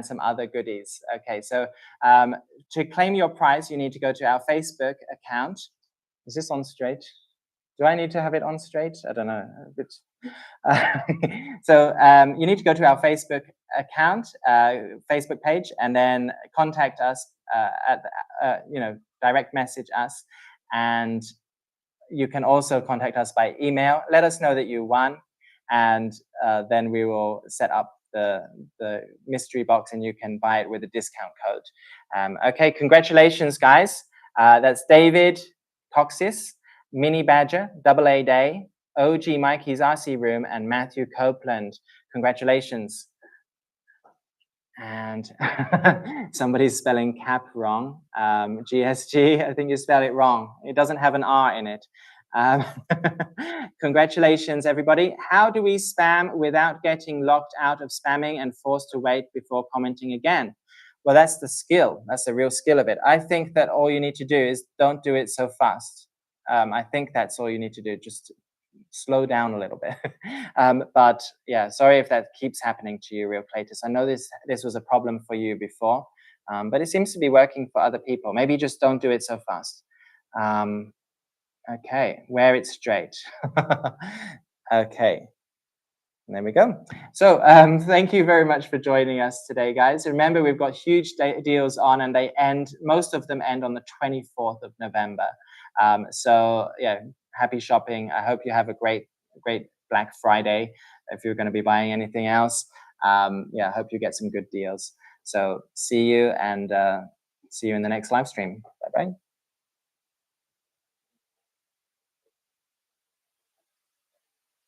some other goodies. Okay, so to claim your prize, you need to go to our Facebook account. Is this on straight? Do I need to have it on straight? I don't know. So you need to go to our Facebook account, Facebook page, and then contact us direct message us, and you can also contact us by email. Let us know that you won, and then we will set up the mystery box, and you can buy it with a discount code. Okay, congratulations, guys. That's David Coxis, Mini Badger, Double A Day, OG Mikey's RC Room, and Matthew Copeland. Congratulations. And somebody's spelling cap wrong. GSG, I think you spelled it wrong. It doesn't have an R in it. Congratulations, everybody. How do we spam without getting locked out of spamming and forced to wait before commenting again? Well, that's the skill. That's the real skill of it. I think that all you need to do is don't do it so fast. I think that's all you need to do. Just slow down a little bit. But yeah, sorry if that keeps happening to you, Real Claytus. I know this was a problem for you before, but it seems to be working for other people. Maybe just don't do it so fast. Okay, wear it straight. Okay. There we go. So thank you very much for joining us today, guys. Remember, we've got huge deals on, and most of them end on the 24th of November. So yeah, happy shopping. I hope you have a great Black Friday. If you're going to be buying anything else, yeah, I hope you get some good deals. So see you, and see you in the next live stream. Bye-bye.